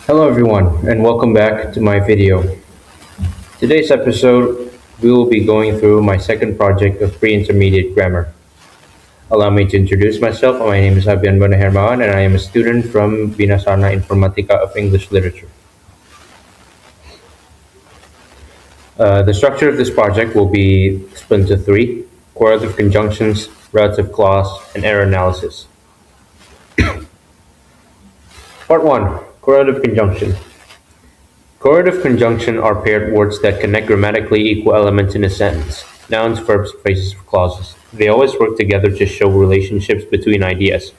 Hello everyone and welcome back to my video. Today's episode we will be going through my second project of pre-intermediate grammar. Allow me to introduce myself. My name is Abyan Banu Hermawan and I am a student from Binasana Informatika of English Literature. The structure of this project will be split into three: correlative conjunctions, relative clause, and error analysis. Part 1. Correlative conjunction. Correlative conjunction are paired words that connect grammatically equal elements in a sentence: nouns, verbs, phrases, clauses. They always work together to show relationships between ideas.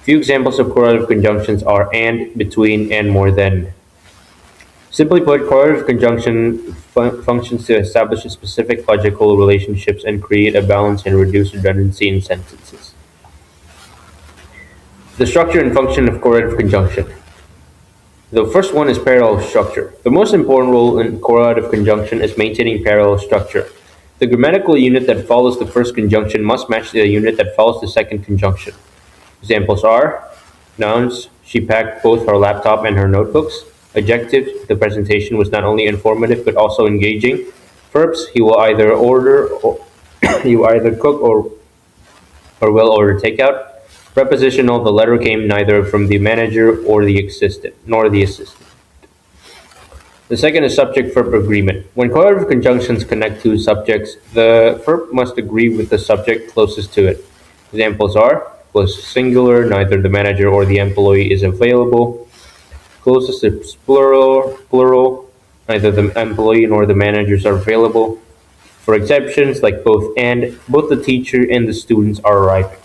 Few examples of correlative conjunctions are and, between, and more than. Simply put, correlative conjunction functions to establish specific logical relationships and create a balance and reduce redundancy in sentences. The structure and function of correlative conjunction. The first one is parallel structure. The most important role in correlative conjunction is maintaining parallel structure. The grammatical unit that follows the first conjunction must match the unit that follows the second conjunction. Examples are nouns: she packed both her laptop and her notebooks. Adjectives: the presentation was not only informative but also engaging. Verbs: he will either order or he will either cook or will order takeout. Prepositional: the letter came neither from the manager or the assistant, nor the assistant. The second is subject-verb agreement. When correlative conjunctions connect two subjects, the verb must agree with the subject closest to it. Examples are closest singular: neither the manager or the employee is available. Closest is plural: neither the employee nor the managers are available. For exceptions like both and, both the teacher and the students are arriving.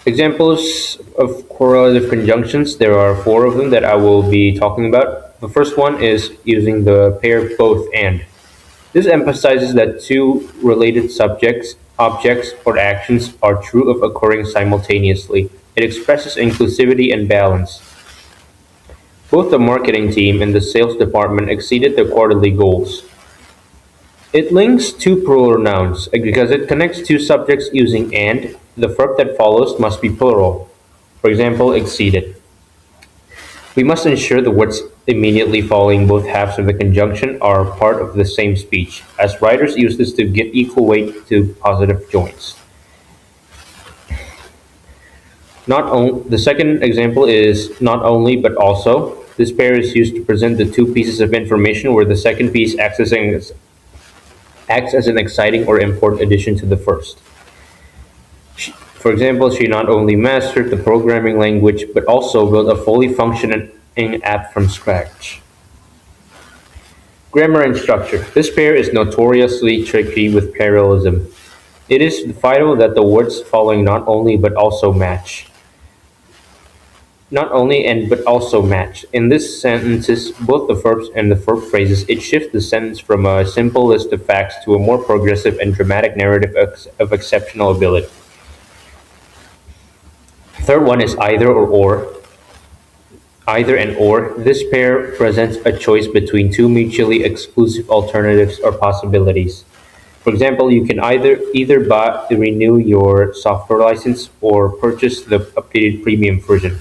Examples of correlative conjunctions, there are four of them that I will be talking about. The first one is using the pair both and. This emphasizes that two related subjects, objects, or actions are true of occurring simultaneously. It expresses inclusivity and balance. Both the marketing team and the sales department exceeded their quarterly goals. It links two plural nouns because it connects two subjects using and. The verb that follows must be plural. For example, exceeded. We must ensure the words immediately following both halves of the conjunction are part of the same speech, as writers use this to give equal weight to positive joints. The second example is not only but also. This pair is used to present the two pieces of information where the second piece acts as an exciting or important addition to the first. For example, she not only mastered the programming language but also built a fully functioning app from scratch. Grammar and structure. This pair is notoriously tricky with parallelism. It is vital that the words following not only but also match. Not only and but also match. In this sentences, both the verbs and the verb phrases, it shifts the sentence from a simple list of facts to a more progressive and dramatic narrative of exceptional ability. Third one is either or. Either and or. This pair presents a choice between two mutually exclusive alternatives or possibilities. For example, you can either renew your software license or purchase the updated premium version.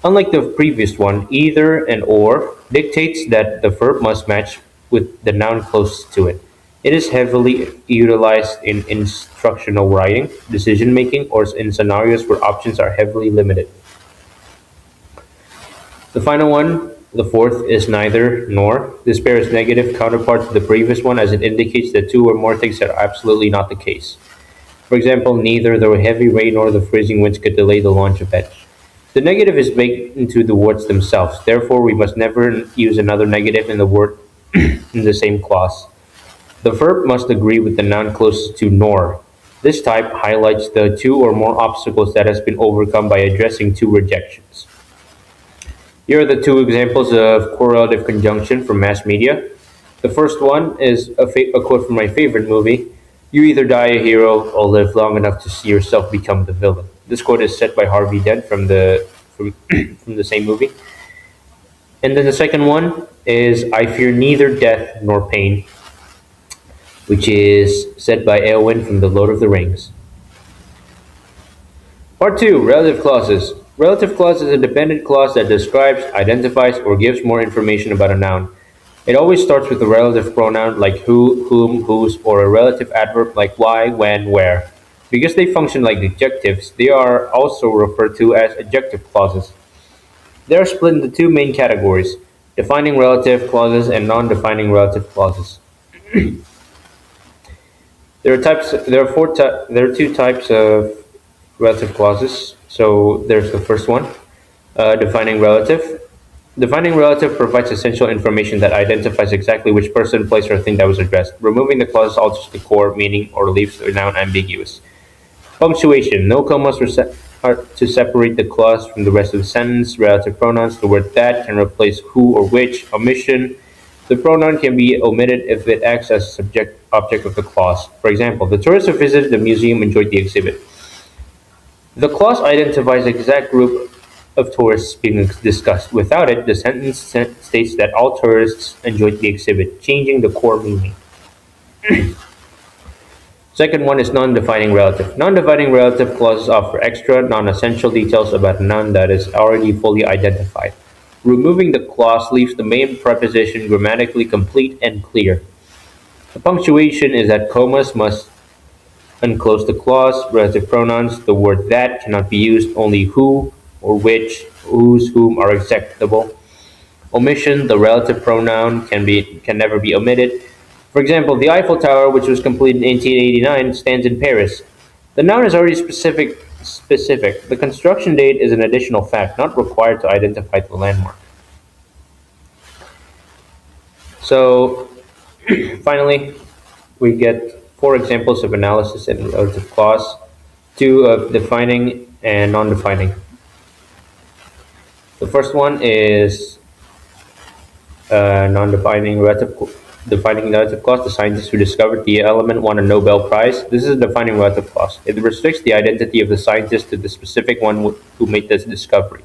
Unlike the previous one, either and or dictates that the verb must match with the noun closest to it. It is heavily utilized in instructional writing, decision making, or in scenarios where options are heavily limited. The final one, the fourth, is neither nor. This pair is negative counterpart to the previous one as it indicates that two or more things are absolutely not the case. For example, neither the heavy rain nor the freezing winds could delay the launch of Edge. The negative is baked into the words themselves. Therefore, we must never use another negative in the word in the same clause. The verb must agree with the noun closest to nor. This type highlights the two or more obstacles that has been overcome by addressing two rejections. Here are the two examples of correlative conjunction from mass media. The first one is a quote from my favorite movie: "You either die a hero or live long enough to see yourself become the villain." This quote is said by Harvey Dent from from the same movie. And then the second one is "I fear neither death nor pain," which is said by Eowyn from The Lord of the Rings. Part 2, relative clauses. Relative clause is a dependent clause that describes, identifies, or gives more information about a noun. It always starts with a relative pronoun like who, whom, whose, or a relative adverb like why, when, where. Because they function like adjectives, they are also referred to as adjective clauses. They are split into two main categories: defining relative clauses and non-defining relative clauses. There are types. There are there are two types of relative clauses. So there's the first one, defining relative. Defining relative provides essential information that identifies exactly which person, place, or thing that was addressed. Removing the clause alters the core meaning or leaves the noun ambiguous. Punctuation. No commas are to separate the clause from the rest of the sentence. Relative pronouns. The word that can replace who or which. Omission. The pronoun can be omitted if it acts as a subject object of the clause. For example, the tourists who visited the museum enjoyed the exhibit. The clause identifies the exact group of tourists being discussed. Without it, the sentence states that all tourists enjoyed the exhibit, changing the core meaning. Second one is non-defining relative. Non-defining relative clauses offer extra, non-essential details about a noun that is already fully identified. Removing the clause leaves the main preposition grammatically complete and clear. The punctuation is that commas must unclose the clause. Relative pronouns, the word that cannot be used, only who or which, whose, whom are acceptable. Omission, the relative pronoun can never be omitted. For example, the Eiffel Tower, which was completed in 1889, stands in Paris. The noun is already specific. The construction date is an additional fact, not required to identify the landmark. So, finally, we get four examples of analysis in relative clause, two of defining and non-defining. The first one is non-defining relative defining relative clause. The scientist who discovered the element won a Nobel Prize. This is a defining relative clause. It restricts the identity of the scientist to the specific one who made this discovery.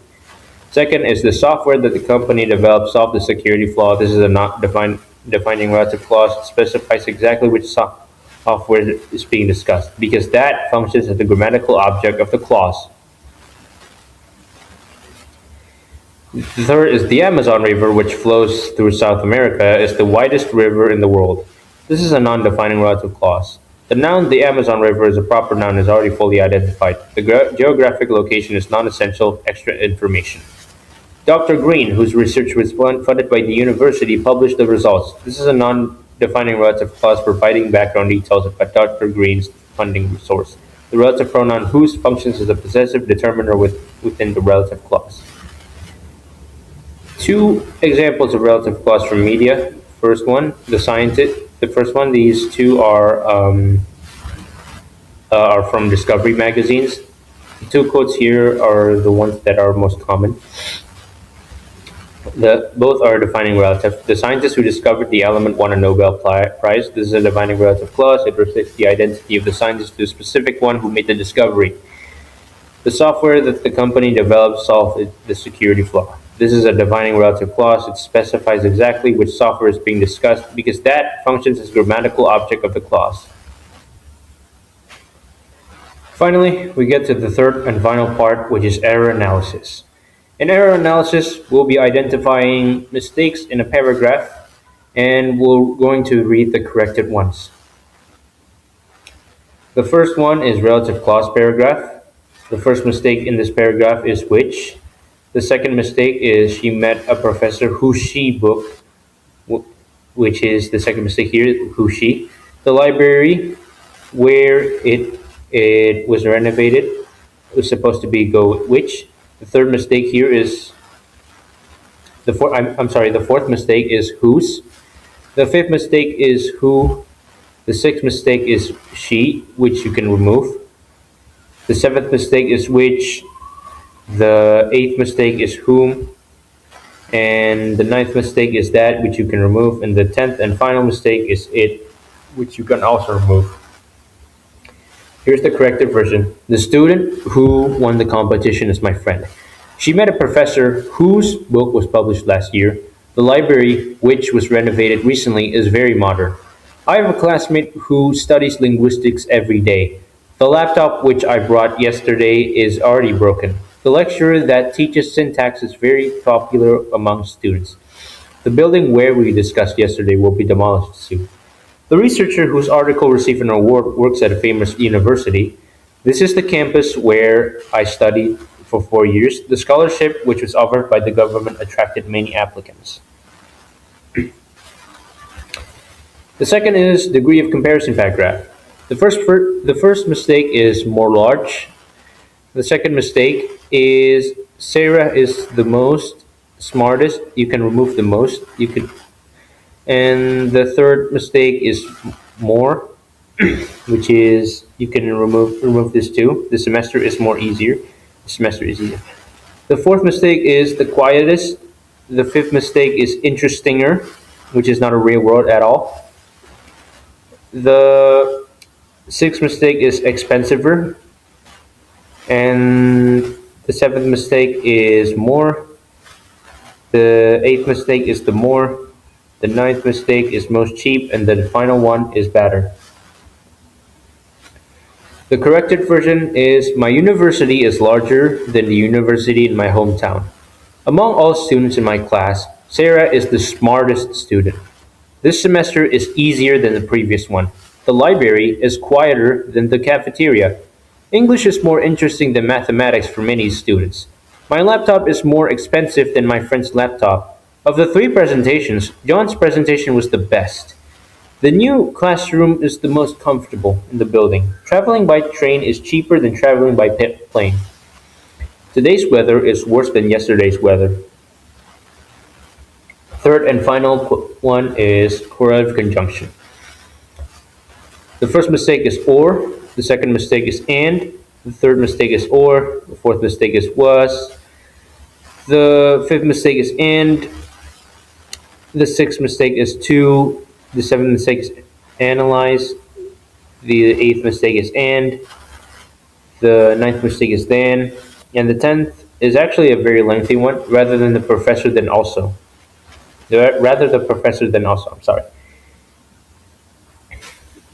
Second is the software that the company developed solved the security flaw. This is a not defining relative clause. It specifies exactly which software is being discussed because that functions as the grammatical object of the clause. The third is the Amazon River, which flows through South America, is the widest river in the world. This is a non-defining relative clause. The noun the Amazon River is a proper noun is already fully identified. The geographic location is non-essential extra information. Dr. Green, whose research was funded by the university, published the results. This is a non-defining relative clause providing background details about Dr. Green's funding source. The relative pronoun whose functions as a possessive determiner within the relative clause. Two examples of relative clause from media. First one, the scientist. The first one, these two are from Discovery magazines. The two quotes here are the ones that are most common. Both are defining relative. The scientist who discovered the element won a Nobel Prize. This is a defining relative clause. It restricts the identity of the scientist to the specific one who made the discovery. The software that the company developed solved the security flaw. This is a defining relative clause. It specifies exactly which software is being discussed because that functions as grammatical object of the clause. Finally, we get to the third and final part, which is error analysis. In error analysis, we'll be identifying mistakes in a paragraph and we're going to read the corrected ones. The first one is relative clause paragraph. The first mistake in this paragraph is which. The second mistake is she met a professor who she booked, which is the second mistake here, who she. The library where it was renovated was supposed to be go which. The third mistake here is the fourth mistake is whose. The fifth mistake is who. The sixth mistake is she, which you can remove. The seventh mistake is which. The eighth mistake is whom. And the ninth mistake is that, which you can remove. And the 10th and final mistake is it, which you can also remove. Here's the corrected version. The student who won the competition is my friend. She met a professor whose book was published last year. The library, which was renovated recently, is very modern. I have a classmate who studies linguistics every day. The laptop which I brought yesterday is already broken. The lecturer that teaches syntax is very popular among students. The building where we discussed yesterday will be demolished soon. The researcher whose article received an award works at a famous university. This is the campus where I studied for 4 years. The scholarship, which was offered by the government, attracted many applicants. The second is degree of comparison paragraph. The first mistake is more large. The second mistake is Sarah is the most smartest. You can remove the most. You could, and the third mistake is more, which is you can remove this too. The semester is more easier. The semester is easier. The fourth mistake is the quietest. The fifth mistake is interestinger, which is not a real word at all. The sixth mistake is expensiver, and the seventh mistake is more. The eighth mistake is the more. The ninth mistake is most cheap, and the final one is better. The corrected version is my university is larger than the university in my hometown. Among all students in my class, Sarah is the smartest student. This semester is easier than the previous one. The library is quieter than the cafeteria. English is more interesting than mathematics for many students. My laptop is more expensive than my friend's laptop. Of the three presentations, John's presentation was the best. The new classroom is the most comfortable in the building. Traveling by train is cheaper than traveling by plane. Today's weather is worse than yesterday's weather. Third and final one is correlative conjunction. The first mistake is or, the second mistake is and, the third mistake is or, the fourth mistake is was, the fifth mistake is and, the sixth mistake is to, the seventh mistake is analyze, the eighth mistake is and, the ninth mistake is then, and the 10th is actually a very lengthy one, rather than the professor then also. Rather the professor than also, I'm sorry.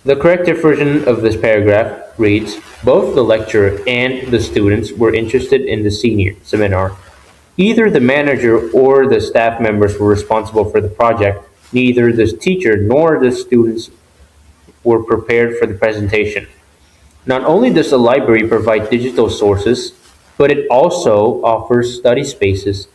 The corrected version of this paragraph reads, both the lecturer and the students were interested in the senior seminar. Either the manager or the staff members were responsible for the project. Neither the teacher nor the students were prepared for the presentation. Not only does the library provide digital sources, but it also offers study spaces.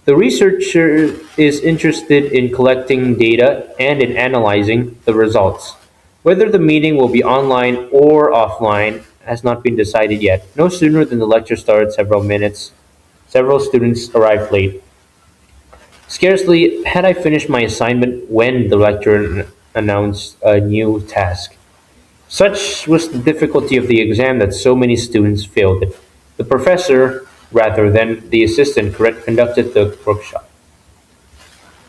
The researcher is interested in collecting data and in analyzing the results. Whether the meeting will be online or offline has not been decided yet. No sooner than the lecture started several students arrived late. Scarcely had I finished my assignment when the lecturer announced a new task. Such was the difficulty of the exam that so many students failed it. The professor, rather than the assistant, conducted the workshop.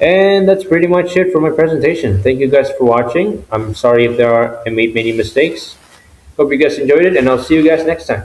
And that's pretty much it for my presentation. Thank you guys for watching. I'm sorry if I made many mistakes. Hope you guys enjoyed it, and I'll see you guys next time.